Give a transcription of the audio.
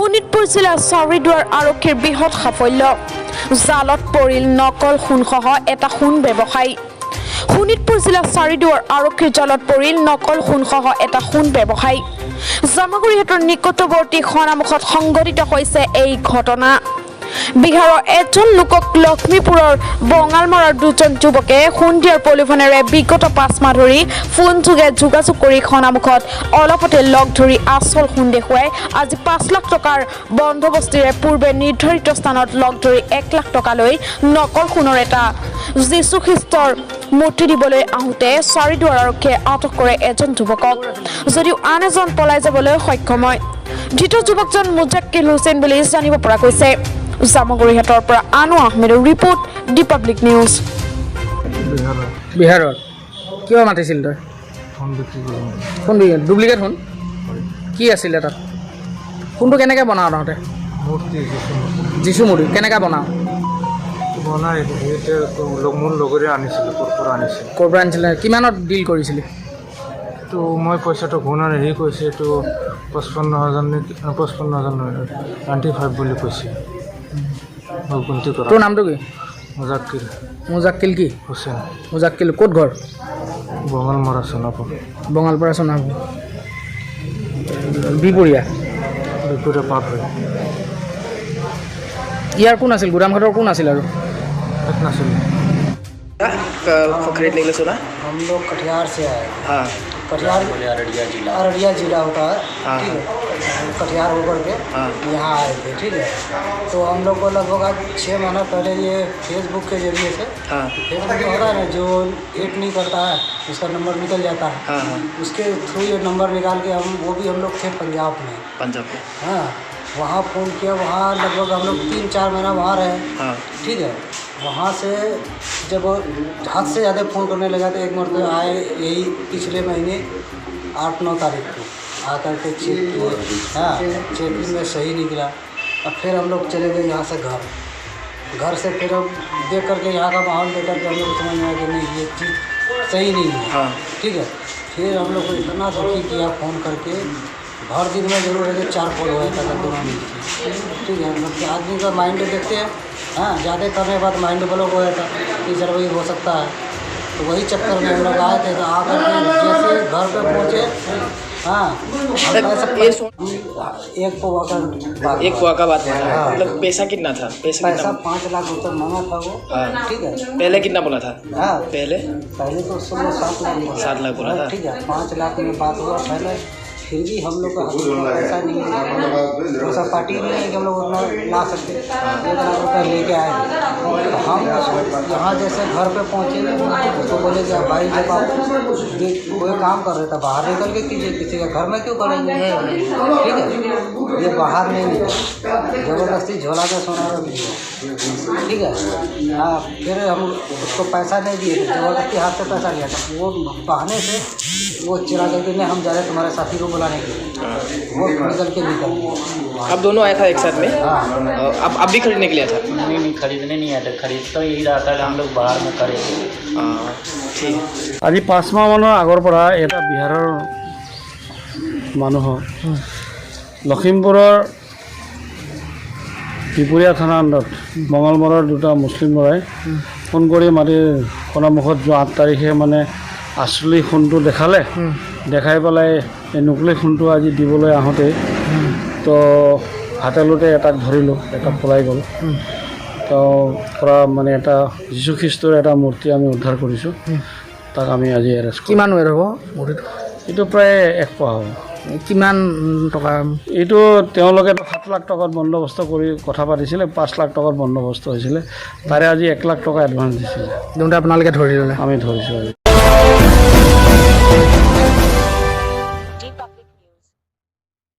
শোণিতপুৰ জিলাৰ চাৰিদুৱাৰ আৰক্ষীৰ বৃহৎ সাফল্য জালত পৰিল নকল সোণসহ এটা সোণ ব্যৱসায়ী শোণিতপুৰ জিলাৰ চাৰিদুৱাৰ আৰক্ষীৰ জালত পৰিল নকল সোণসহ এটা সোণ ব্যৱসায়ী জামাগুৰিহাটৰ নিকটৱৰ্তী খনামুখত সংঘটিত হৈছে এই ঘটনা বিহাৰৰ এজন লোকক লক্ষ্মীপুৰৰ বঙালমৰাৰ দুজন যুৱকে সোণ দিয়াৰ পলিফোনেৰে বিগত 5 মাহ ধৰি ফোনযোগে যোগাযোগ কৰি খনামুখত অলপতে লগ ধৰি আচল সোণ দেখুৱাই আজি 5 লাখ টকাৰ বন্দবস্তিৰে পূৰ্বে নিৰ্ধাৰিত স্থানত লগ ধৰি 1 লাখ টকা লৈ নকল সোণৰ এটা যীশু খ্ৰীষ্টৰ মূৰ্তি দিবলৈ আহোঁতে চাৰিদুৱাৰ আৰক্ষীয়ে আটক কৰে এজন যুৱকক যদিও আন এজন পলাই যাবলৈ সক্ষম হয় ধৃত যুৱকজন মুজাক্কিল হুছেইন বুলি জানিব পৰা গৈছে জামাগুৰিহাটৰ পৰা আনু আহমেদৰ ৰিপৰ্ট দি পাব্লিক নিউজ বিহাৰৰ কিয় মাতিছিল তই ফোন ডুপ্লিকেট ফোন কি আছিলে তাত ফোনটো কেনেকৈ বনাওঁ তহঁতে যীশু মূৰ্তি কেনেকৈ বনাওঁ মোৰ লগৰে আনিছিলোঁ ক'ৰ পৰা আনিছিলে কিমানত ডিল কৰিছিলি তো মই পইচাটো ঘূৰাই হেৰি কৈছে এইটো 55,000 নেকি 55,000 নহয় 95 বুলি কৈছে তোৰ নামটো কি মুজাক্কিল কি হুছেইন মুজাক্কিল ক'ত ঘৰ বঙালমৰা সোণাপুৰ বিপৰীয়া পাৰ হয় ইয়াৰ কোন আছিল গোদামঘাটৰ কোন আছিল আৰু एक नासिल खरीदने के लिए सुना हम लोग कटिहार से आए हाँ कटिहार अररिया जिला होता है हाँ। ठीक है कटिहार होकर के हाँ। यहाँ आए थे ठीक है तो हम लोग को लगभग आज 6 महीना पहले ये फेसबुक के जरिए से हाँ फेसबुक में होता है ना जो हिट नहीं करता है उसका नंबर निकल जाता है हाँ हाँ उसके थ्रू ये नंबर निकाल के हम लोग थे पंजाब में हाँ वहाँ फ़ोन किया वहाँ लगभग हम लोग 3-4 महीना वहाँ रहे हाँ ठीक है वहाँ से जब हद से ज़्यादा फ़ोन करने लगा तो एक मरतबा आए यही पिछले महीने 8-9 तारीख को आकर के चेक किए हाँ चेकिंग में सही निकला अब फिर हम लोग चले गए यहाँ से घर से फिर अब देख करके यहाँ का माहौल देख करके हम लोग समझ में आया कि नहीं ये चीज़ सही नहीं है हाँ ठीक है फिर हम लोग को इतना दुखी किया फ़ोन करके भर दिन में जरूर है कि 4 कॉल हुआ था दोनों में ठीक है मतलब आदमी का माइंड देखते हैं हाँ ज़्यादा करने के बाद माइंड ब्लॉक हो जाता कि सर वही हो सकता है तो वही चक्कर में हम लोग आए थे तो आकर के जैसे घर पे पहुँचे हाँ एक पुआ का बात हाँ। मतलब पैसा कितना था पैसा 5 लाख रुपये मांगा था वो हाँ। ठीक है पहले कितना बोला था हाँ पहले तो 7 लाख बोला। 7 लाख बोला था ठीक है 5 लाख में बात हुआ पहले फिर भी हम लोग का पैसा नहीं है वैसा पार्टी नहीं है कि हम लोग उतना ला सकते 1 लाख रुपये लेके आए थे तो हम यहाँ जैसे घर पे पहुँचे तो बोले कि भाई जब आप कोई काम कर रहे थे बाहर निकल के कीजिए किसी का घर में क्यों करेंगे ठीक है ये बाहर नहीं निकले ज़बरदस्ती झोला के सोना रख दिया ठीक है हाँ फिर हम उसको पैसा नहीं दिए थे ज़बरदस्ती हाथ से पैसा लिया था वो बहाने से वो चिरा करके नहीं हम जा रहे तुम्हारे साथी को बुलाने के लिए वो निकल के निकल अब दोनों आया था एक साथ में हाँ अब भी खरीदने के लिए था नहीं खरीदने नहीं आया था खरीद तो यही रहा था कि हम लोग बाहर में करें ठीक আজি 5 মাহমানৰ আগৰ পৰা এটা বিহাৰৰ মানুহক লখিমপুৰৰ বিপুৰীয়া থানা আণ্ডাৰত মঙলমৰাৰ দুটা মুছলিম ল'ৰাই ফোন কৰি মাতি খনামুখত যোৱা 8 তাৰিখে মানে আচলি সোণটো দেখাই পেলাই এই নকলি সোণটো আজি দিবলৈ আহোঁতে তো হাতেলোতে এটাক ধৰিলোঁ এটা পলাই গ'ল তো পৰা মানে এটা যীশু খ্ৰীষ্টৰ এটা মূৰ্তি আমি উদ্ধাৰ কৰিছোঁ তাক আমি আজি এৰেষ্ট কৰিছোঁ কিমান ৱেৰ হ'ব মূৰ্তিটো এইটো প্ৰায় 1 পোৱা হ'ব কিমান টকা এইটো তেওঁলোকে 7 লাখ টকাত বন্দবস্ত কৰি কথা পাতিছিলে 5 লাখ টকাত বন্দবস্ত হৈছিলে তাৰে আজি 1 লাখ টকা এডভান্স দিছিলে আপোনালোকে ধৰি ল'লে আমি ধৰিছোঁ আজি